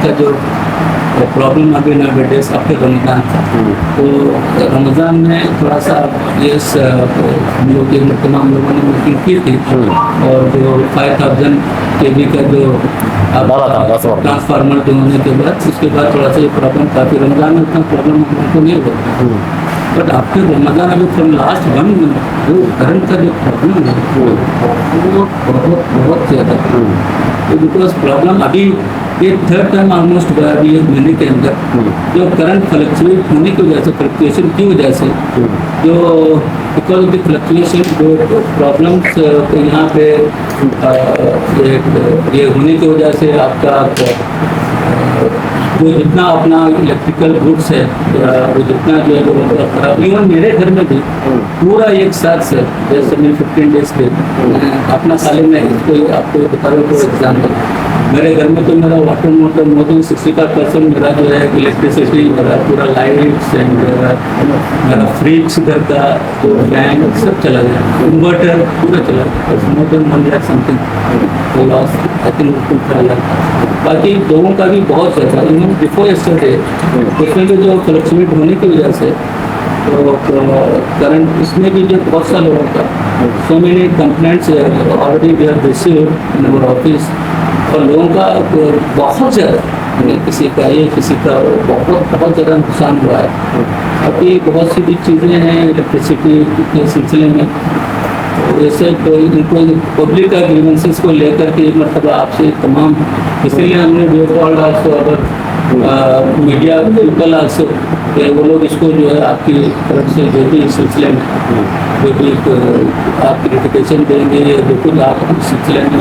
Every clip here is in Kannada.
का जो प्रॉब्लम अभी ना बेटे आफ्टर रमज़ान था, तो रमज़ान में थोड़ा सा ये हम लोग तमाम लोगों ने मीटिंग की थी, और जो 5000 kV का जो ट्रांसफार्मर जो होने के बाद, उसके बाद थोड़ा सा ये प्रॉब्लम काफ़ी, रमज़ान में उतना प्रॉब्लम हम लोग को नहीं होता, बट आफ्टर रमज़ान अभी फ्रॉम लास्ट 1 मंथ जो करंट का जो प्रॉब्लम है वो बहुत बहुत ज़्यादा, तो बिकॉज प्रॉब्लम अभी ये थर्ड टाइम ऑलमोस्ट हुआ है अभी 1 महीने के अंदर, जो करंट फ्लक्चुएट होने की वजह से, फ्लक्चुएशन की वजह से, जो बिकॉज ऑफ द फ्लक्चुएशन जो प्रॉब्लम्स यहाँ पे ये होने की वजह से आपका वो जितना अपना इलेक्ट्रिकल गुड्स है वो जितना जो है वो खराब, इवन मेरे घर में भी पूरा एक साथ से, जैसे मैं 15 डेज पे अपना साले में इसको आपको बता रहा हूँ एग्जाम्पल, मेरे घर में तो मेरा वाटर मोटर मोर देन 65% मेरा जो है इलेक्ट्रिसिटी, मेरा पूरा लाइट्स एंड मेरा फ्रिज घर का तो फैन सब चला गया, इन्वर्टर पूरा चला गया, more than 1 lakh something loss I think. बाकी लोगों का भी बहुत ज़्यादा, इवन बिफोर यस्टरडे उसमें भी जो फ्लक्चुएट होने की वजह से तो करंट इसमें भी जो बहुत सारे लोगों का so many complaints already we have received in our office, और लोगों का बहुत ज़्यादा, किसी का ये किसी का बहुत ज़्यादा नुकसान हुआ है। अभी बहुत सी भी चीज़ें हैं इलेक्ट्रिसिटी के सिलसिले में, जैसे तो इनको पब्लिक का ग्रीवेंसेस को लेकर के मतलब आपसे तमाम, इसीलिए हमने वीडियो कॉल आल्सो अगर मीडिया पीपल आल्सो, वो लोग इसको जो है आपकी तरफ से जो भी इस सिलसिले में जो भी आप नोटिफिकेशन देंगे या जो कुछ आप इस सिलसिले में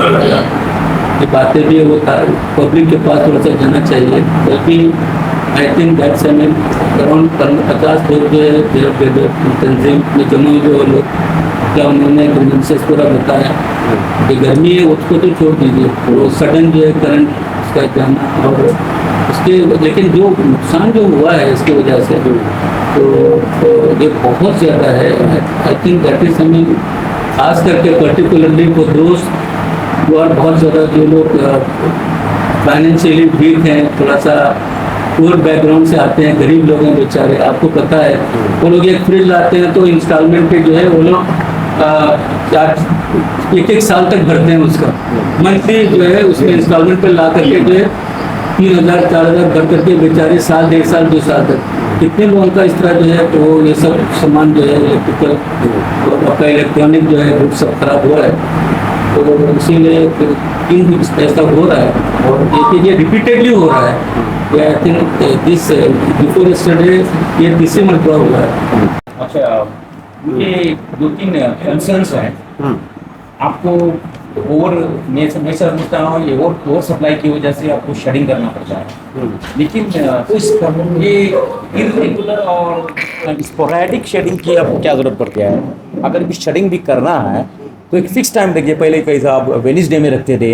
ये बातें भी वो पब्लिक के पास थोड़ा सा जाना चाहिए, बल्कि I think that's I mean around 50 लोग जो है तंजीम में जमा हुए लोग, क्या उन्होंने ग्रीवेंसेस पूरा बताया कि गर्मी है उसको तो छोड़ दीजिए, वो सडन जो है करंट उसका जाना, और उसके लेकिन जो नुकसान जो हुआ है इसकी वजह से तो ये बहुत ज़्यादा है। I think that is I mean खास करके पर्टिकुलरली वो दोस्त वो और बहुत ज़्यादा जो लोग फाइनेंशियली वीक हैं, थोड़ा सा पुअर बैकग्राउंड से आते हैं, गरीब लोग हैं बेचारे, आपको पता है वो लोग एक फ्रिज लाते हैं तो इंस्टॉलमेंट पे जो है वो लोग 1-1 साल तक भरते हैं, उसका मंथली जो है उसमें इंस्टॉलमेंट पे ला करके जो है 3000-4000 भर करके बेचारे साल 1.5 साल 2 साल तक, कितने लोगों का इस तरह जो है तो ये सब सामान जो है इलेक्ट्रिकल आपका इलेक्ट्रॉनिक जो है वो सब खराब हुआ है, तो इसीलिए ऐसा हो रहा है, और ये रिपीटेडली हो रहा है। I think this before yesterday ये तीसरी मरतबा हुआ है। अच्छा, ये 2-3 कंसर्न्स हैं आपको ओवर, मैं समझता हूँ ये ओवर सप्लाई की वजह से आपको शेडिंग करना पड़ता है, लेकिन ये इरेगुलर और स्पोरेडिक शेडिंग की आपको क्या ज़रूरत पड़ती है? अगर भी शेडिंग भी करना है तो एक फिक्स टाइम रखिए, पहले कैसा आप वेडनेसडे में रखते थे,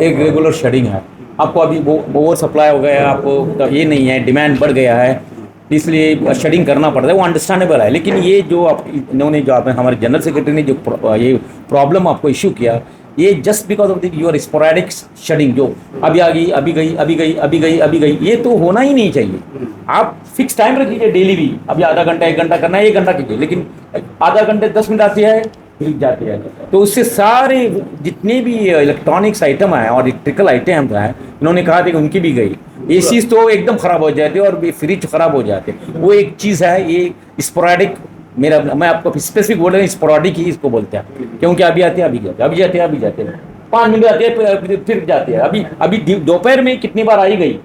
एक रेगुलर शेडिंग है, आपको अभी वो ओवर सप्लाई हो गया है, आपको ये नहीं है, डिमांड बढ़ गया है, इसलिए शेडिंग करना पड़ता है, वो अंडरस्टैंडेबल है। लेकिन ये जो आप इन्होंने जो आपने हमारे जनरल सेक्रेटरी ने जो ये प्रॉब्लम आपको इशू किया, ये just because of your sporadic shedding जो अभी आ गई, अभी गई, अभी गई, अभी गई, अभी गई, ये तो होना ही नहीं चाहिए। आप फिक्स टाइम रख लीजिए डेली भी, अभी आधा घंटा 1 घंटा करना है 1 घंटा कीजिए, लेकिन आधा घंटे 10 मिनट आती है फिर जाती है, तो उससे सारे जितने भी इलेक्ट्रॉनिक्स आइटम है और इलेक्ट्रिकल आइटम है, इन्होंने कहा था कि उनकी भी गई, एसीज तो एकदम ख़राब हो जाते और फ्रिज ख़राब हो जाते। वो एक चीज़ है, ये स्पोरेडिक, मैं आपको स्पेसिफिक बोल रहा हूँ, स्पोरेडिक ही इसको बोलते हैं, क्योंकि अभी आते हैं अभी जाते, अभी जाते हैं अभी जाते हैं, 5 मिनट आते हैं फिर जाते हैं, अभी दोपहर में कितनी बार आई गई,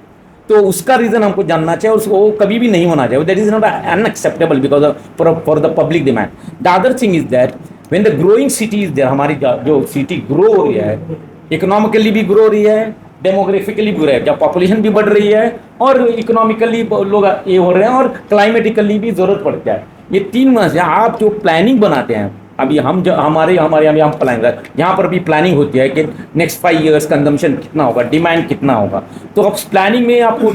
तो उसका रीज़न हमको जानना चाहिए, और वो कभी भी नहीं होना चाहिए। That is not unacceptable because for the public demand. The other thing is that when the growing city is there, हमारी जो सिटी ग्रो हो रही है, इकोनॉमिकली भी ग्रो हो रही है, डेमोग्राफिकली भी हो रहा है, जब पॉपुलेशन भी बढ़ रही है और इकोनॉमिकली लोग ये हो रहे हैं, और क्लाइमेटिकली भी ज़रूरत पड़ता है। ये 3 माह से आप जो प्लानिंग बनाते हैं, अभी हम जो हमारे यहाँ हम प्लानिंग, यहाँ पर भी प्लानिंग होती है कि नेक्स्ट 5 ईयर्स कंजम्पशन कितना होगा, डिमांड कितना होगा, तो अब प्लानिंग में आपको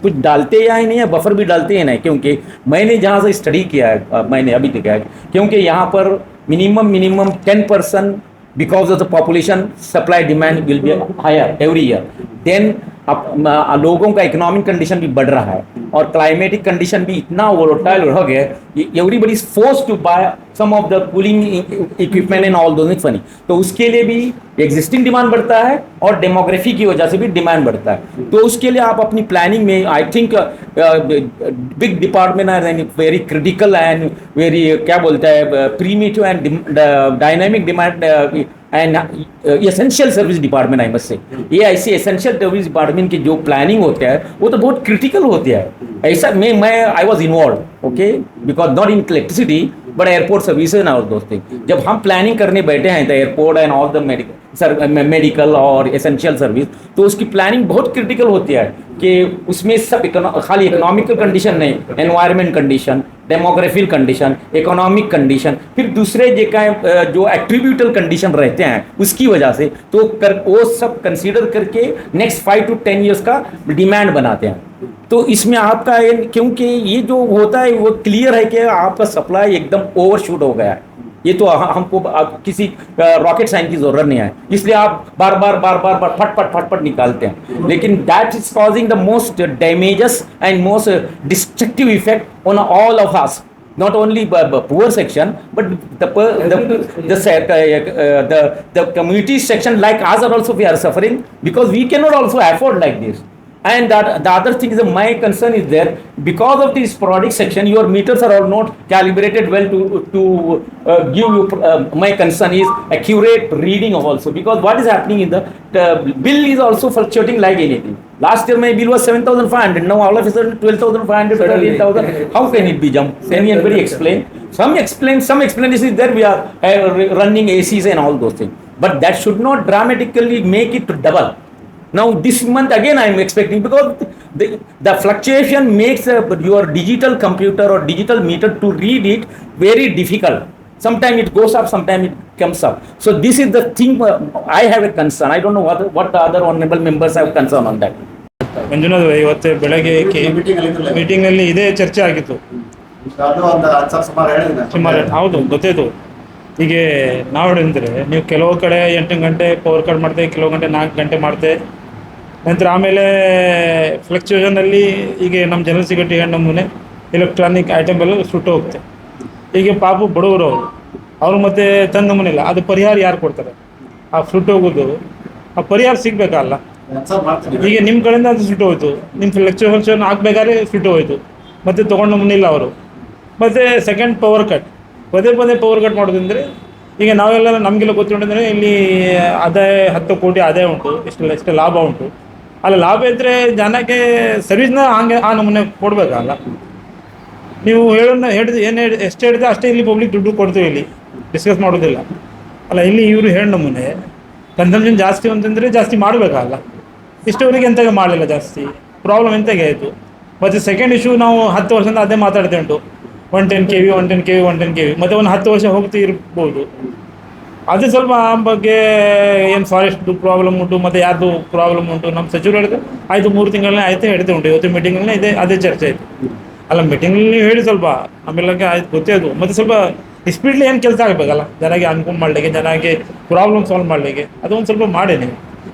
कुछ डालते या नहीं है, बफर भी डालते हैं नहीं, क्योंकि मैंने जहाँ से स्टडी किया है, मैंने अभी देखा है, क्योंकि यहाँ पर minimum 10% because of the population supply demand will be higher every year, then लोगों का इकोनॉमिक कंडीशन भी बढ़ रहा है और क्लाइमेटिक कंडीशन भी इतना वोलेटाइल हो गया है, everybody is forced to buy some of the cooling equipment and all those funny, तो उसके लिए भी एग्जिस्टिंग डिमांड बढ़ता है और डेमोग्राफी की वजह से भी डिमांड बढ़ता है। तो उसके लिए आप अपनी प्लानिंग में I think big department and very critical and very क्या बोलता है primitive and dynamic demand and essential service department I must say, ये ऐसे एसेंशियल सर्विस डिपार्टमेंट की जो प्लानिंग होता है वो तो बहुत क्रिटिकल होती है। ऐसा मैं I was involve okay because not in electricity but airport services और दोस्त थिंग, जब हम प्लानिंग करने बैठे हैं तो airport and all the medical और एसेंशियल सर्विस, तो उसकी प्लानिंग बहुत क्रिटिकल होती है कि उसमें सब खाली इकोनॉमिकल कंडीशन नहीं, environment condition, demographical condition, economic condition, फिर दूसरे जो एट्रीब्यूटल कंडीशन रहते हैं उसकी वजह से तो वो सब कंसीडर करके नेक्स्ट 5 to 10 ईयर्स का डिमांड बनाते हैं। तो इसमें आपका क्योंकि ये जो होता है वो क्लियर है कि आपका सप्लाई एकदम ओवरशूट हो गया है, ये तो हमको किसी रॉकेट साइंस की जरूरत नहीं है, इसलिए आप बार बार फटफट निकालते हैं, लेकिन that is causing the most damages and most destructive effect on all of us, not only poor section but the community section like us are also we are suffering because we cannot also afford like this. And that the other thing is my concern is there because of this sporadic section your meters are all not calibrated well to give you my concern is accurate reading also because what is happening in the bill is also fluctuating like anything. Last year my bill was 7,500, now all of a sudden 12,500, 13,000. How can it be jump? Can anybody explain? Some explanation is there. We are running ACs and all those things, but that should not dramatically make it double. Now this month again I am expecting because the fluctuation makes your digital computer or digital meter to read it very difficult. Sometimes it goes up, sometimes it comes up. So this is the thing I have a concern. I don't know what the other honorable members have concern on that. Manjunath ಇವತ್ತು ಬೆಳಗ್ಗೆ ಮೀಟಿಂಗ್ನಲ್ಲಿ ಇದೇ ಚರ್ಚೆ ಆಗಿತ್ತು ಸುಮಾರು ಹೌದು ಗೊತ್ತಾಯ್ತು. ಈಗ ನಾವು ಹೇಳಿದ್ರೆ ನೀವು ಕೆಲವು ಕಡೆ 8 ಗಂಟೆ ಪವರ್ ಕಟ್ ಮಾಡ್ತೇವೆ, ಕೆಲವು ಗಂಟೆ 4 ಗಂಟೆ ಮಾಡ್ತೇವೆ, ನಂತರ ಆಮೇಲೆ ಫ್ಲಕ್ಚುಯೇಷನಲ್ಲಿ ಈಗ ನಮ್ಮ ಜನರಲ್ ಸೆಕ್ಯೂರಿಟಿ ನಮ್ಮನೆ ಎಲೆಕ್ಟ್ರಾನಿಕ್ ಐಟಮ್ ಎಲ್ಲ ಸುಟ್ಟು ಹೋಗುತ್ತೆ. ಈಗ ಪಾಪ ಬಡವರು ಅವರು ಮತ್ತೆ ತಂದು ಮನೆಯಲ್ಲ ಅದು ಪರಿಹಾರ ಯಾರು ಕೊಡ್ತಾರೆ? ಆ ಸುಟ್ಟು ಹೋಗೋದು ಆ ಪರಿಹಾರ ಸಿಗಬೇಕಲ್ಲ. ಈಗ ನಿಮ್ಮ ಕಡೆಯಿಂದ ಅದು ಸುಟ್ಟು ಹೋಯ್ತು, ನಿಮ್ಮ ಫ್ಲಕ್ಚುಯೇಷನ್ ಹಾಕ್ಬೇಕಾದ್ರೆ ಸುಟ್ಟು ಹೋಯ್ತು, ಮತ್ತೆ ತೊಗೊಂಡು ಮುನ್ನಿಲ್ಲ ಅವರು. ಮತ್ತು ಸೆಕೆಂಡ್ ಪವರ್ ಕಟ್, ಪದೇ ಪವರ್ ಕಟ್ ಮಾಡೋದಂದರೆ ಈಗ ನಾವೆಲ್ಲ ನಮಗೆಲ್ಲ ಗೊತ್ತಿರೋದಂದರೆ ಇಲ್ಲಿ ಆದಾಯ 10 ಕೋಟಿ ಆದಾಯ ಉಂಟು, ಎಷ್ಟು ಲಾಭ ಉಂಟು. ಅಲ್ಲ ಲಾಭ ಇದ್ದರೆ ಜನಕ್ಕೆ ಸರ್ವಿಸ್ನ ಹಂಗೆ ಆ ನಮೂನೆ ಕೊಡಬೇಕಲ್ಲ. ನೀವು ಎಷ್ಟು ಹೇಳಿದೆ ಅಷ್ಟೇ ಇಲ್ಲಿ ಪಬ್ಲಿಕ್ ದುಡ್ಡು ಕೊಡ್ತೀವಿ, ಇಲ್ಲಿ ಡಿಸ್ಕಸ್ ಮಾಡೋದಿಲ್ಲ ಅಲ್ಲ. ಇಲ್ಲಿ ಇವರು ಹೇಳಿ ನಮೂನೆ ಕನ್ಸಂಪ್ಷನ್ ಜಾಸ್ತಿ ಅಂತಂದರೆ ಜಾಸ್ತಿ ಮಾಡಬೇಕಲ್ಲ. ಇಷ್ಟವರೆಗೆ ಎಂತಾಗ ಮಾಡಲಿಲ್ಲ, ಜಾಸ್ತಿ ಪ್ರಾಬ್ಲಮ್ ಎಂತಾಗೆ ಆಯಿತು. ಮತ್ತು ಸೆಕೆಂಡ್ ಇಶ್ಯೂ ನಾವು 10 ವರ್ಷದಿಂದ ಅದೇ ಮಾತಾಡ್ತೇ ಉಂಟು, 110 kV ಮತ್ತು ಒಂದು 10 ವರ್ಷ ಹೋಗ್ತಾ ಇರ್ಬೋದು. ಅದು ಸ್ವಲ್ಪ ಆ ಬಗ್ಗೆ ಏನು ಫಾರೆಸ್ಟ್ದು ಪ್ರಾಬ್ಲಮ್ ಉಂಟು ಮತ್ತು ಯಾರ್ದು ಪ್ರಾಬ್ಲಮ್ ಉಂಟು ನಮ್ಮ ಸಚಿವರು ಹೇಳಿದ್ರೆ ಆಯಿತು 3 ತಿಂಗಳನ್ನೇ ಆಯಿತು ಹೇಳ್ತೇ ಉಂಟು. ಇವತ್ತು ಮೀಟಿಂಗಲ್ಲೇ ಅದೇ ಚರ್ಚೆ ಆಯಿತು. ಅಲ್ಲ ಮೀಟಿಂಗಲ್ಲಿ ಹೇಳಿ ಸ್ವಲ್ಪ ಆಮೇಲೆ ಆಯ್ತು ಗೊತ್ತೇ ಅದು. ಮತ್ತು ಸ್ವಲ್ಪ ಸ್ಪೀಡ್ಲಿ ಏನು ಕೆಲಸ ಆಗಬೇಕಲ್ಲ, ಜನಕ್ಕೆ ಅನುಕೂಲ ಮಾಡಲಿಕ್ಕೆ, ಜನಕ್ಕೆ ಪ್ರಾಬ್ಲಮ್ ಸಾಲ್ವ್ ಮಾಡಲಿಕ್ಕೆ ಅದೊಂದು ಸ್ವಲ್ಪ ಮಾಡಿ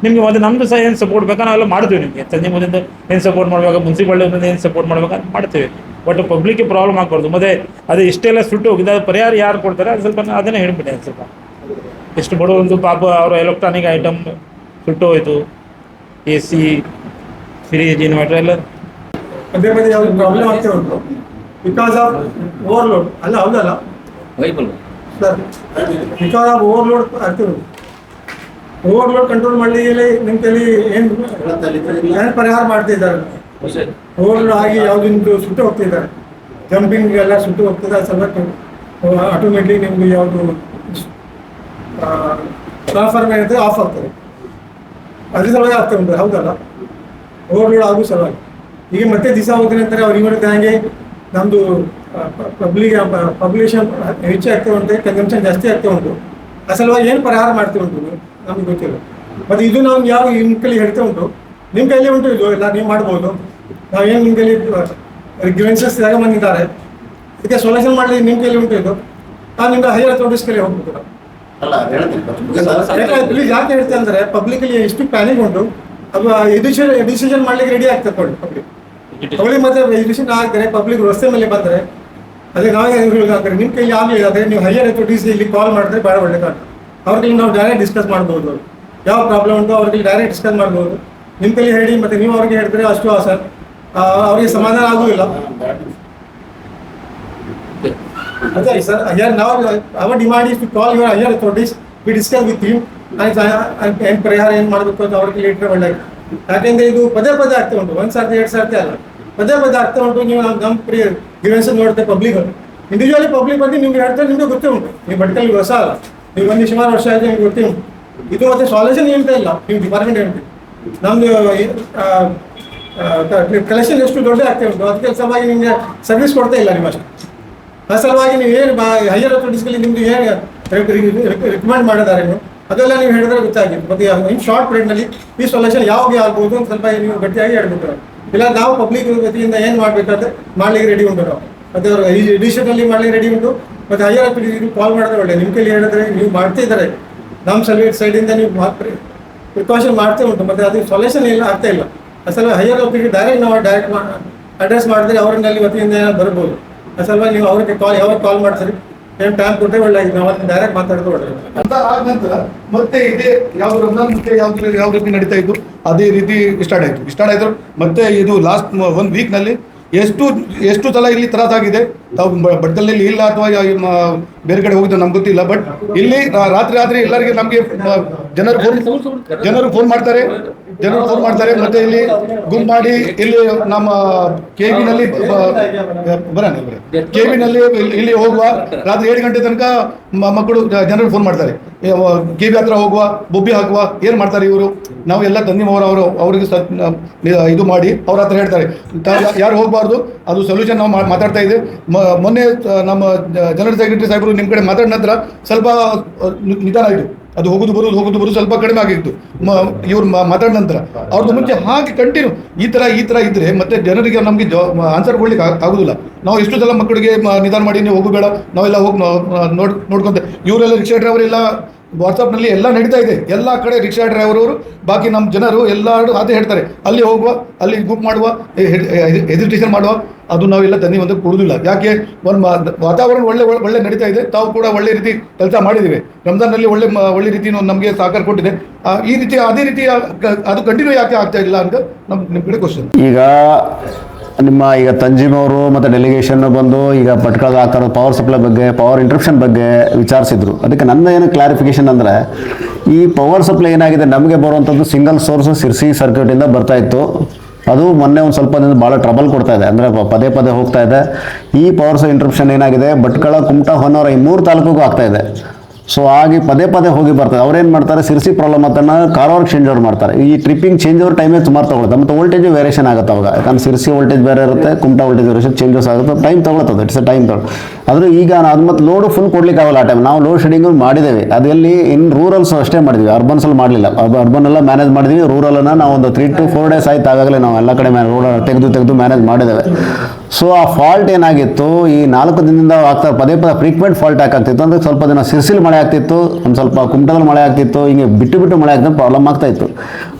ನಿಮಗೆ ಮತ್ತು ನಮ್ಮದು ಸಹ ಏನು ಸಪೋರ್ಟ್ ಬೇಕಾ ನಾವೆಲ್ಲ ಮಾಡ್ತೀವಿ. ನಿಮಗೆ ಸಂಜೆ ಮುಂದಿಂದ ಏನು ಸಪೋರ್ಟ್ ಮಾಡಬೇಕು, ಮುನ್ಸಿಪಾಲ್ಟಿಯಿಂದ ಏನು ಸಪೋರ್ಟ್ ಮಾಡಬೇಕು ಅಂತ ಮಾಡ್ತೀವಿ. ಬಟ್ ಪಬ್ಲಿಕ್ಗೆ ಪ್ರಾಬ್ಲಮ್ ಆಗಬಾರ್ದು. ಮತ್ತು ಅದು ಇಷ್ಟೆಲ್ಲ ಸುಟ್ಟು ಹೋಗಿದೆ, ಅದು ಪರಿಹಾರ ಯಾರು ಕೊಡ್ತಾರೆ ಅದು ಸ್ವಲ್ಪ ಅದನ್ನೇ ಹೇಳ್ಬಿಟ್ಟೆ. ಅದು ಸ್ವಲ್ಪ ಎಷ್ಟು ಬಡವೊಂದು ಪಾಪ ಅವರ ಎಲೆಕ್ಟ್ರಾನಿಕ್ ಐಟಮ್ ಸುಟ್ಟು ಹೋಯಿತು, AC, ಫ್ರಿಜ್, ಇನ್ವರ್ಟರ್ ಎಲ್ಲ ಪದೇ ಯಾವುದು ಪ್ರಾಬ್ಲಮ್ ಆಗ್ತಾ ಉಂಟು ಬಿಕಾಸ್ ಆಫ್ ಓವರ್ಲೋಡ್. ಅಲ್ಲ ಹೌದಲ್ಲ ಸರ್, ಬಿಕಾಸ್ ಆಫ್ ಓವರ್ಲೋಡ್ ಆಗ್ತಾ ಉಂಟು. ಓವರ್ಲೋಡ್ ಕಂಟ್ರೋಲ್ ಮಾಡಲಿಕ್ಕೆ ನಿಮ್ಮ ಕೈಲಿ ಏನು ಪರಿಹಾರ ಮಾಡ್ತಿದ್ದಾರೆ? ಓವರ್ಲೋಡ್ ಆಗಿ ಯಾವುದಿಂದು ಸುಟ್ಟು ಹೋಗ್ತಿದ್ದಾರೆ, ಜಂಪಿಂಗ್ ಎಲ್ಲ ಸುಟ್ಟು ಹೋಗ್ತದೆ. ಸಲಕ್ಕೆ ಆಟೋಮೆಟಿಕ್ ನಿಮ್ಗೆ ಯಾವುದು ಟ್ರಾನ್ಸ್ಫಾರ್ಮರ್ ಇರ್ತದೆ ಆಫ್ ಆಗ್ತದೆ. ಅದ್ರ ಸಲುವಾಗಿ ಆಗ್ತಾ ಉಂಟು ಹೌದಲ್ಲ, ಓವರ್ಲೋಡ್ ಆಗೋ ಸಲುವಾಗಿ. ಈಗ ಮತ್ತೆ ದಿವಸ ಹೋದ ನಂತರ ಅವ್ರಿಗೆ ಮಾಡಿದ ಹಾಗೆ ನಮ್ಮದು ಪಬ್ಲಿಷನ್ ಹೆಚ್ಚಾಗ್ತಾ ಉಂಟು, ಕನ್ಸಂಪ್ಷನ್ ಜಾಸ್ತಿ ಆಗ್ತಾ ಉಂಟು. ಆ ಸಲುವಾಗಿ ಏನು ಪರಿಹಾರ ಮಾಡ್ತಾ ಉಂಟು ನಮ್ಗೆ ಗೊತ್ತಿಲ್ಲ. ಮತ್ತು ಇದು ನಾವು ಯಾವ ನಿಮ್ಮ ಕೈಲಿ ಹೇಳ್ತಾ ಉಂಟು, ನಿಮ್ಮ ಕೈಲೇ ಉಂಟು, ಇದು ಎಲ್ಲ ನೀವು ಮಾಡ್ಬೋದು. ನಾವೇನು ನಿಮ್ಮ ಕೈಲಿ ಗ್ರಿವೆನ್ಸಸ್ ಬಂದಿದ್ದಾರೆ, ಇದಕ್ಕೆ ಸೊಲ್ಯೂಷನ್ ಮಾಡಲಿ ನಿಮ್ಮ ಕೈಲಿ ಉಂಟು. ಇದು ನಿಮ್ಗೆ ಹೈಯರ್ ಅಥಾರಿಟೀಸ್ ಕೈಲಿ ಹೋಗ್ಬೇಕು. ಪ್ಲೀಸ್ ಯಾಕೆ ಹೇಳ್ತೆ ಅಂದರೆ ಪಬ್ಲಿಕಲ್ಲಿ ಎಷ್ಟು ಪ್ಯಾನಿಕ್ ಉಂಟು. अब ಎಡಿಷನ್ ಮಾಡ್ಲಿಕ್ಕೆ ರೆಡಿ ಆಗ್ತದೆ ಪಬ್ಲಿಕ್ ಮತ್ತೆ ಎಡಿಷನ್ ಆಗ್ತಾರೆ ಪಬ್ಲಿಕ್ ರಸ್ತೆ ಮೇಲೆ ಬಂದರೆ ಅದೇ ನಾವೇ ಹೇಳ್ತಾರೆ ನಿಮ್ಮ ಕೈಲಿ ಆಗಲಿಲ್ಲ ಆದರೆ ನೀವು ಹೈಯರ್ ಅಥಾರಿಟೀಸ್ ಇಲ್ಲಿ ಕಾಲ್ ಮಾಡಿದ್ರೆ ಭಾಳ ಒಳ್ಳೆ ಕಾರಣ ಅವ್ರಿಗೆ ನಾವು ಡೈರೆಕ್ಟ್ ಡಿಸ್ಕಸ್ ಮಾಡ್ಬೋದು ಯಾವ ಪ್ರಾಬ್ಲಮ್ ಉಂಟು ಅವ್ರಿಗೆ ಡೈರೆಕ್ಟ್ ಡಿಸ್ಕಸ್ ಮಾಡ್ಬೋದು ನಿಮ್ಮ ಕೈಲಿ ಹೇಳಿ ಮತ್ತೆ ನೀವು ಅವ್ರಿಗೆ ಹೇಳಿದ್ರೆ ಅಷ್ಟು ಸರ್ ಅವ್ರಿಗೆ ಸಮಾಧಾನ ಆಗುವುದಿಲ್ಲ ಅದೇ ಸರ್ ಹೈಯರ್ ನಾವು our demand is to call your higher authorities we discuss with you ಏನು ಪರಿಹಾರ ಏನು ಮಾಡಬೇಕು ಅಂತ ಅವ್ರಿಗೆ ಹೇಳಿದ್ರೆ ಒಳ್ಳೆ ಯಾಕೆಂದ್ರೆ ಇದು ಪದೇ ಆಗ್ತಾ ಉಂಟು ಒಂದು ಸರ್ತಿ 2 ಸರ್ತಿ ಅಲ್ಲ ಪದೇ ಆಗ್ತಾ ಉಂಟು ನೀವು ನಮ್ಮ ಗ್ರೀವೆನ್ಸ್ ನೋಡ್ತೇವೆ ಪಬ್ಲಿಕ್ ಇಂಡಿವಿಜುವಲಿ ಪಬ್ಲಿಕ್ ಬಗ್ಗೆ ನಿಮ್ಗೆ ಹೇಳ್ತಾರೆ ನಿಮ್ಗೆ ಗೊತ್ತೇ ಉಂಟು ನೀವು ಬಟ್ಕಲ್ ಹೊಸ ಅಲ್ಲ ನೀವು ಬಂದು ಸುಮಾರು ವರ್ಷ ಆಯ್ತು ನಿಮ್ಗೆ ಗೊತ್ತೇ ಉಂಟು ಇದು ಮತ್ತೆ ಸಾಲ್ಯೂಷನ್ ಹೇಳ್ತಾ ಇಲ್ಲ ನೀವು ಡಿಪಾರ್ಟ್ಮೆಂಟ್ ಹೇಳ್ತೀವಿ ನಮ್ದು ಕಲೆಕ್ಷನ್ ಎಷ್ಟು ದೊಡ್ಡ ಆಗ್ತಾ ಉಂಟು ಅದಕ್ಕೆ ಸಲುವಾಗಿ ನಿಮಗೆ ಸರ್ವಿಸ್ ಕೊಡ್ತಾ ಇಲ್ಲ ನೀವು ಅಷ್ಟು ಆ ಸಲುವಾಗಿ ನೀವು ಏನು ಹೈಯರ್ ಅಥಾರಿಟೀಸ್ಗೆ ನಿಮ್ದು ಏನು ರಿಕಮೆಂಡ್ ಮಾಡಿದ್ದಾರೆ ನೀವು ಅದೆಲ್ಲ ನೀವು ಹೇಳಿದ್ರೆ ಗೊತ್ತಾಗಿತ್ತು ಮತ್ತೆ ಇನ್ ಶಾರ್ಟ್ ಪೀರಿಯಡ್ನಲ್ಲಿ ಈ ಸೊಲ್ಯೂಷನ್ ಯಾವಾಗ ಆಗ್ಬೋದು ಅಂತ ಸ್ವಲ್ಪ ನೀವು ಗಟ್ಟಿಯಾಗಿ ಹೇಳ್ಬಿಟ್ರೆ ಇಲ್ಲ ನಾವು ಪಬ್ಲಿಕ್ ವತಿಯಿಂದ ಏನು ಮಾಡಬೇಕಾದ್ರೆ ಮಾಡ್ಲಿಕ್ಕೆ ರೆಡಿ ಉಂಟು ನಾವು ಮತ್ತೆ ಅವರು ಎಡಿಷನಲ್ಲಿ ಮಾಡ್ಲಿಕ್ಕೆ ರೆಡಿ ಉಂಟು ಮತ್ತೆ ಹೈಯರ್ ಅಥಾರಿಟೀಸ್ ಕಾಲ್ ಮಾಡಿದ್ರೆ ಒಳ್ಳೆ ನಿಮ್ಮ ಕೈಲಿ ಹೇಳಿದ್ರೆ ನೀವು ಮಾಡ್ತಾ ಇದ್ದಾರೆ ನಮ್ಮ ಸೈಡಿಂದ ನೀವು ಪ್ರಿಕಾಷನ್ ಮಾಡ್ತಾ ಉಂಟು ಮತ್ತೆ ಅದು ಸೊಲ್ಯೂಷನ್ ಇಲ್ಲ ಆಗ್ತಾ ಇಲ್ಲ ಅಸಲ ಹೈಯರ್ ಅಥಾರಿಟಿ ಡೈರೆಕ್ಟ್ ಅಡ್ರೆಸ್ ಮಾಡಿದ್ರೆ ಅವರಲ್ಲಿ ವತಿಯಿಂದ ಏನಾದ್ರು ಬರ್ಬೋದು ಅಸಲವಾಗಿ ನೀವು ಅವ್ರಿಗೆ ಯಾವಾಗ ಕಾಲ್ ಮಾಡ್ತೀರಿ ಏನು ಟೈಮ್ ಕೊಟ್ಟರೆ ಒಳ್ಳೆ ನಾವು ಡೈರೆಕ್ಟ್ ಮಾತಾಡೋದು ಒಳ್ಳೆ ಅಂತ ಆದ ನಂತರ ಮತ್ತೆ ಇದೇ ಯಾವ ರಂಜಾನ್ ಮುಂಚೆ ಯಾವ ರೀತಿ ನಡೀತಾ ಇತ್ತು ಅದೇ ರೀತಿ ಸ್ಟಾರ್ಟ್ ಆಯ್ತು ಮತ್ತೆ ಇದು ಲಾಸ್ಟ್ 1 ವೀಕ್ನಲ್ಲಿ ಎಷ್ಟು ಸಲ ಇಲ್ಲಿ ತ್ರಾಸಾಗಿದೆ ತಾವು ಬಡ್ಕಲ್ನಲ್ಲಿ ಇಲ್ಲ ಅಥವಾ ಬೇರೆ ಕಡೆ ಹೋಗಿದ್ದು ನಮ್ಗೆ ಗೊತ್ತಿಲ್ಲ ಬಟ್ ಇಲ್ಲಿ ರಾತ್ರಿ ಎಲ್ಲರಿಗೆ ನಮಗೆ ಜನರು ಫೋನ್ ಮಾಡ್ತಾರೆ ಮತ್ತೆ ಇಲ್ಲಿ ಗುಂಪು ಮಾಡಿ ಇಲ್ಲಿ ನಮ್ಮ ಕೆಬಿನಲ್ಲಿ ಇಲ್ಲಿ ಹೋಗುವ ರಾತ್ರಿ 7 ಗಂಟೆ ತನಕ ಮಕ್ಕಳು ಜನರು ಫೋನ್ ಮಾಡ್ತಾರೆ ಕೆಬಿ ಹತ್ರ ಹೋಗುವ ಬೊಬ್ಬಿ ಹಾಕುವ ಏನು ಮಾಡ್ತಾರೆ ಇವರು ನಾವು ಎಲ್ಲ ತಂದಿಮವರು ಅವರಿಗೆ ಇದು ಮಾಡಿ ಅವ್ರ ಹತ್ರ ಹೇಳ್ತಾರೆ ಯಾರು ಹೋಗಬಾರ್ದು ಅದು ಸೊಲ್ಯೂಷನ್ ನಾವು ಮಾತಾಡ್ತಾ ಇದ್ದೆ ಮೊನ್ನೆ ನಮ್ಮ ಜನರಲ್ ಸೆಕ್ರೆಟರಿ ಸಾಹೇಬರು ನಿಮ್ಮ ಕಡೆ ಮಾತಾಡಿದ ನಂತರ ಸ್ವಲ್ಪ ನಿಧಾನ ಆಯಿತು ಅದು ಹೋಗುದು ಬರುದು ಸ್ವಲ್ಪ ಕಡಿಮೆ ಆಗಿತ್ತು ಇವ್ರು ಮಾತಾಡಿದ ನಂತರ ಅವ್ರದ್ದು ಮುಂಚೆ ಹಾಗೆ ಕಂಟಿನ್ಯೂ ಈ ಥರ ಇದ್ರೆ ಮತ್ತೆ ಜನರಿಗೆ ನಮಗೆ ಆನ್ಸರ್ ಕೊಡ್ಲಿಕ್ಕೆ ಆಗುದಿಲ್ಲ ನಾವು ಎಷ್ಟು ಸಲ ಮಕ್ಕಳಿಗೆ ನಿಧಾನ ಮಾಡಿ ನೀವು ಹೋಗಬೇಡ ನಾವೆಲ್ಲ ಹೋಗಿ ನೋಡ್ಕೊಂತ ಇವರೆಲ್ಲ ರಿಕ್ಷಾ ಡ್ರೈವರ್ ಎಲ್ಲ ವಾಟ್ಸಪ್ನಲ್ಲಿ ಎಲ್ಲ ನಡೀತಾ ಇದೆ ಎಲ್ಲ ಕಡೆ ರಿಕ್ಷಾ ಡ್ರೈವರ್ ಅವರು ಬಾಕಿ ನಮ್ಮ ಜನರು ಎಲ್ಲರೂ ಅದೇ ಹೇಳ್ತಾರೆ ಅಲ್ಲಿ ಹೋಗುವ ಅಲ್ಲಿ ಬುಕ್ ಮಾಡುವ ಹೆಸಿಟೇಷನ್ ಮಾಡುವ ಅದು ನಾವೆಲ್ಲ ತನ್ನಿ ಒಂದು ಕೊಡುವುದಿಲ್ಲ ಯಾಕೆ ಒಂದು ವಾತಾವರಣ ಒಳ್ಳೆ ನಡೀತಾ ಇದೆ ತಾವು ಕೂಡ ಒಳ್ಳೆ ರೀತಿ ಕೆಲಸ ಮಾಡಿದ್ದೀವಿ ರಂಜಾನ್ನಲ್ಲಿ ಒಳ್ಳೆ ರೀತಿ ನಮಗೆ ಸಹಕಾರ ಕೊಟ್ಟಿದೆ ಈ ರೀತಿ ಅದೇ ರೀತಿ ಅದು ಕಂಟಿನ್ಯೂ ಯಾಕೆ ಆಗ್ತಾ ಇಲ್ಲ ಅಂತ ನಿಮ್ಮ ಕಡೆ ಕ್ವಶನ್ ಈಗ ತಂಜೀಮ್ ಅವರು ಮತ್ತು ಡೆಲಿಗೇಷನ್ ಬಂದು ಈಗ ಪಟ್ಕಳದ ಆಗ್ತಾರೋ ಪವರ್ ಸಪ್ಲೈ ಬಗ್ಗೆ ಪವರ್ ಇಂಟ್ರಪ್ಷನ್ ಬಗ್ಗೆ ವಿಚಾರಿಸಿದ್ರು ಅದಕ್ಕೆ ನನ್ನ ಏನು ಕ್ಲಾರಿಫಿಕೇಶನ್ ಅಂದರೆ ಈ ಪವರ್ ಸಪ್ಲೈ ಏನಾಗಿದೆ ನಮಗೆ ಬರುವಂಥದ್ದು ಸಿಂಗಲ್ ಸೋರ್ಸ್ ಸಿರ್ಸಿ ಸರ್ಕ್ಯೂಟಿಂದ ಬರ್ತಾ ಇತ್ತು ಅದು ಮೊನ್ನೆ ಒಂದು ಸ್ವಲ್ಪ ದಿನ ಭಾಳ ಟ್ರಬಲ್ ಕೊಡ್ತಾ ಇದೆ ಅಂದರೆ ಪದೇ ಹೋಗ್ತಾ ಇದೆ ಈ ಪವರ್ ಇಂಟ್ರಪ್ಷನ್ ಏನಾಗಿದೆ ಭಟ್ಕಳ ಕುಮಟಾ ಹೊನ್ನಾವರ ಈ 3 ತಾಲೂಕಿಗೂ ಆಗ್ತಾ ಇದೆ ಸೊ ಆಗಿ ಪದೇ ಹೋಗಿ ಬರ್ತದೆ ಅವ್ರೇನು ಮಾಡ್ತಾರೆ ಸಿರ್ಸಿ ಪ್ರಾಬ್ಲಮ್ ಅಂತನ್ನ ಕಾರವಾರ ಚೇಂಜ್ ಓವರ್ ಮಾಡ್ತಾರೆ ಈ ಟ್ರಿಪ್ಪಿಂಗ್ ಚೇಂಜ್ ಓವರ್ ಟೈಮೇ ಸುಮಾರು ತಗೊಳುತ್ತೆ ಮತ್ತು ವೋಲ್ಟೇಜ್ ವೇರಿಯೇಷನ್ ಆಗುತ್ತೆ ಅವಾಗ ಯಾಕಂದ್ರೆ ಸಿರ್ಸಿ ವೋಲ್ಟೇಜ್ ಬೇರೆ ಇರುತ್ತೆ ಕುಮಟಾ ವೋಲ್ಟೇಜ್ ವೇರಿಯೇಷನ್ ಚೇಂಜಸ್ ಆಗುತ್ತೆ ಟೈಮ್ ತಗೊಳ್ತದೆ ಇಟ್ಸ್ ಟೈಮ್ ಆದರೆ ಈಗ ಅದು ಮತ್ತು ಲೋಡು ಫುಲ್ ಕೊಡ್ಲಿಕ್ಕೆ ಆಗಲ್ಲ ಆ ಟೈಮ್ ನಾವು ಲೋಡ್ ಶೆಡಿಂಗು ಮಾಡಿದ್ದೇವೆ ಅದರಲ್ಲಿ ಇನ್ ರೂರಲ್ಸ್ ಅಷ್ಟೇ ಮಾಡಿದ್ವಿ ಅರ್ಬನ್ಸಲ್ಲಿ ಮಾಡಲಿಲ್ಲ ಅರ್ಬನ್ ಎಲ್ಲ ಮ್ಯಾನೇಜ್ ಮಾಡಿದ್ವಿ ರೂರಲನ್ನು ನಾವು ಒಂದು 3 to 4 days ಆಯ್ತು ಆಗಾಗಲೇ ನಾವು ಎಲ್ಲ ಕಡೆ ರೋಡ್ ತೆಗೆದು ಮ್ಯಾನೇಜ್ ಮಾಡಿದ್ದೇವೆ ಸೊ ಆ ಫಾಲ್ಟ್ ಏನಾಗಿತ್ತು ಈ 4 ದಿನದಿಂದ ಆಗ್ತಾ ಪದೇ ಫ್ರೀಕ್ವೆಂಟ್ ಫಾಲ್ಟ್ ಯಾಕಾಗ್ತಿತ್ತು ಅಂದರೆ ಸ್ವಲ್ಪ ದಿನ ಸಿರ್ಸಿಲ್ ಮಳೆ ಆಗ್ತಿತ್ತು ಒಂದು ಸ್ವಲ್ಪ ಕುಮಟದಲ್ಲಿ ಮಳೆ ಆಗ್ತಿತ್ತು ಹಿಂಗೆ ಬಿಟ್ಟು ಮಳೆ ಆಗ್ತಿತ್ತು ಪ್ರಾಬ್ಲಮ್ ಆಗ್ತಾ ಇತ್ತು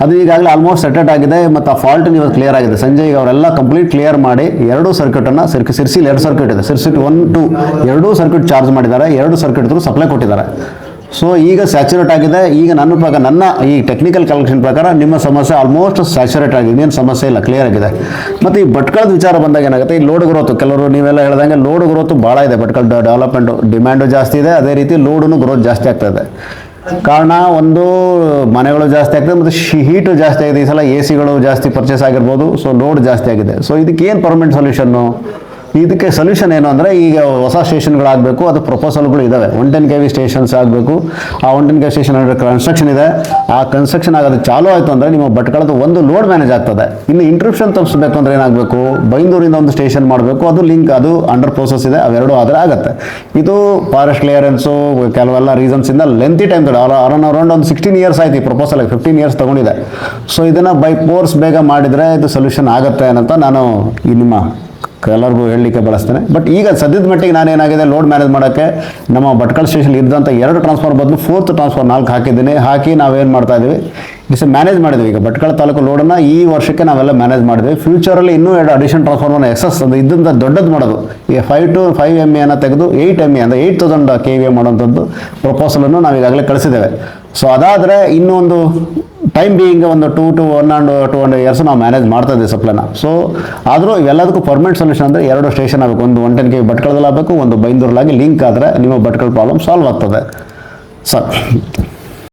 ಅದು ಈಗಾಗಲೇ ಆಲ್ಮೋಸ್ಟ್ ಸೆಟೆಟ್ ಆಗಿದೆ ಮತ್ತು ಆ ಫಾಲ್ಟ್ ನೀವು ಕ್ಲಿಯರ್ ಆಗಿದೆ ಸಂಜೆ ಈಗ ಅವರೆಲ್ಲ ಕಂಪ್ಲೀಟ್ ಕ್ಲಿಯರ್ ಮಾಡಿ 2 ಸರ್ಕ್ಯೂಟನ್ನು ಸಿರ್ಸಿಲ್ 2 ಸರ್ಕ್ಯೂಟ್ ಇದೆ ಸಿರ್ಸಿ 1, 2 2 ಸರ್ಕ್ಯೂಟ್ ಚಾರ್ಜ್ ಮಾಡಿದ್ದಾರೆ 2 ಸರ್ಕ್ಯೂಟ್ ಥ್ರೂ ಸಪ್ಲೈ ಕೊಟ್ಟಿದ್ದಾರೆ ಸೊ ಈಗ ಸ್ಯಾಚುರೇಟ್ ಆಗಿದೆ ಈಗ ನನ್ನ ಈ ಟೆಕ್ನಿಕಲ್ ಕಲೆಕ್ಷನ್ ಪ್ರಕಾರ ನಿಮ್ಮ ಸಮಸ್ಯೆ ಆಲ್ಮೋಸ್ಟ್ ಸ್ಯಾಚುರೇಟ್ ಆಗಿದೆ ಏನು ಸಮಸ್ಯೆ ಇಲ್ಲ ಕ್ಲಿಯರ್ ಆಗಿದೆ ಮತ್ತು ಈ ಭಟ್ಕಳದ ವಿಚಾರ ಬಂದಾಗ ಏನಾಗುತ್ತೆ ಈ ಲೋಡ್ ಗ್ರೋತ್ ಕೆಲವರು ನೀವೆಲ್ಲ ಹೇಳ್ದಂಗೆ ಲೋಡ್ ಗ್ರೋತ್ ಭಾಳ ಇದೆ ಭಟ್ಕಳ ಡೆವಲಪ್ಮೆಂಟು ಡಿಮ್ಯಾಂಡು ಜಾಸ್ತಿ ಇದೆ ಅದೇ ರೀತಿ ಲೋಡೂ ಗ್ರೋತ್ ಜಾಸ್ತಿ ಆಗ್ತಾಯಿದೆ ಕಾರಣ ಒಂದು ಮನೆಗಳು ಜಾಸ್ತಿ ಆಗ್ತದೆ ಮತ್ತು ಹೀಟು ಜಾಸ್ತಿ ಆಗಿದೆ ಈ ಸಲ AC ಜಾಸ್ತಿ ಪರ್ಚೇಸ್ ಆಗಿರ್ಬೋದು ಸೊ ಲೋಡ್ ಜಾಸ್ತಿ ಆಗಿದೆ ಸೊ ಇದಕ್ಕೆ ಏನು ಪರ್ಮನೆಂಟ್ ಸೊಲ್ಯೂಷನ್ನು ಇದಕ್ಕೆ ಸೊಲ್ಯೂಷನ್ ಏನು ಅಂದರೆ ಈಗ ಹೊಸ ಸ್ಟೇಷನ್ಗಳಾಗಬೇಕು ಅದು ಪ್ರಪೋಸಲ್ಗಳು ಇದ್ದಾವೆ 110 kV ಸ್ಟೇಷನ್ಸ್ ಆಗಬೇಕು ಆ 110 kV ಸ್ಟೇಷನ್ ಅಂದರೆ ಕನ್ಸ್ಟ್ರಕ್ಷನ್ ಇದೆ ಆ ಕನ್ಸ್ಟ್ರಕ್ಷನ್ ಆಗೋದು ಚಾಲೂ ಆಯಿತು ಅಂದರೆ ನಿಮ್ಮ ಭಟ್ಕಳದ ಒಂದು ಲೋಡ್ ಮ್ಯಾನೇಜ್ ಆಗ್ತದೆ ಇನ್ನು ಇಂಟ್ರಪ್ಷನ್ ತಪ್ಪಿಸ್ಬೇಕು ಅಂದರೆ ಏನಾಗಬೇಕು ಬೈಂದೂರಿಂದ ಒಂದು ಸ್ಟೇಷನ್ ಮಾಡಬೇಕು ಅದು ಲಿಂಕ್ ಅದು ಅಂಡರ್ ಪ್ರೋಸೆಸ್ ಇದೆ ಅವೆರಡು ಆದರೆ ಆಗುತ್ತೆ ಇದು ಫಾರೆಸ್ಟ್ ಕ್ಲಿಯರೆನ್ಸು ಕೆಲವೆಲ್ಲ ರೀಸನ್ಸಿಂದ ಲೆಂತಿ ಟೈಮ್ ಅರೌಂಡ್ ಒಂದು 16 years ಆಯ್ತು ಈ ಪ್ರಪೋಸಲ್ 15 years ತೊಗೊಂಡಿದೆ ಸೊ ಇದನ್ನು ಬೈ ಫೋರ್ಸ್ ಬೇಗ ಮಾಡಿದರೆ ಇದು ಸೊಲ್ಯೂಷನ್ ಆಗುತ್ತೆ ಅಂತ ನಾನು ಈ ನಿಮ್ಮ ಎಲ್ಲರಿಗೂ ಹೇಳಲಿಕ್ಕೆ ಬಳಸ್ತೇನೆ ಬಟ್ ಈಗ ಸದ್ಯದ ಮಟ್ಟಿಗೆ ನಾನೇನಾಗಿದೆ ಲೋಡ್ ಮ್ಯಾನೇಜ್ ಮಾಡೋಕ್ಕೆ ನಮ್ಮ ಭಟ್ಕಳ ಸ್ಟೇಷನ್ ಇದ್ದಂಥ 2 ಟ್ರಾನ್ಸ್ಫಾರ್ ಬದಲು 4th ಟ್ರಾನ್ಸ್ಫಾರ್ 4 ಹಾಕಿದ್ದೀನಿ ಹಾಕಿ ನಾವೇನು ಮಾಡ್ತಾ ಇದ್ದೀವಿ ದಿಸ್ ಮ್ಯಾನೇಜ್ ಮಾಡಿದ್ವಿ. ಈಗ ಭಟ್ಕಳ ತಾಲೂಕು ಲೋಡನ್ನು ಈ ವರ್ಷಕ್ಕೆ ನಾವೆಲ್ಲ ಮ್ಯಾನೇಜ್ ಮಾಡಿದ್ವಿ. ಫ್ಯೂಚರಲ್ಲಿ ಇನ್ನೂ 2 ಅಡಿಷನ್ ಟ್ರಾನ್ಸ್ಫಾರ್ಮರ್ನ ಎಕ್ಸಸ್ ಅದು ಇದರಿಂದ ದೊಡ್ಡದು ಮಾಡೋದು, ಈಗ 5 to 5 MA ತೆಗೆದು 8 MA ಅಂದರೆ 8000 KVA ಮಾಡುವಂಥದ್ದು ಪ್ರಪೋಸಲನ್ನು ನಾವು ಈಗಾಗಲೇ ಕಳಿಸಿದ್ದೇವೆ. ಸೊ ಅದಾದರೆ ಇನ್ನೂ ಒಂದು ಟೈಮ್ ಬೀಯಿಂಗ್ ಒಂದು 2 to 1.5 years ನಾವು ಮ್ಯಾನೇಜ್ ಮಾಡ್ತಾ ಇದ್ದೀವಿ ಸಪ್ಲೈನ. ಸೊ ಆದರೂ ಇವೆಲ್ಲದಕ್ಕೂ ಪರ್ಮನೆಂಟ್ ಸೊಲ್ಯೂಷನ್ ಅಂದರೆ 2 ಸ್ಟೇಷನ್ ಆಗಬೇಕು, ಒಂದು 110 KV ಭಟ್ಕಳದಲ್ಲಿ ಆಗಬೇಕು, ಒಂದು ಬೈಂದೂರಲ್ಲಾಗಿ ಲಿಂಕ್ ಆದರೆ ನಿಮ್ಮ ಭಟ್ಕಳ ಪ್ರಾಬ್ಲಮ್ ಸಾಲ್ವ್ ಆಗ್ತದೆ ಸರ್.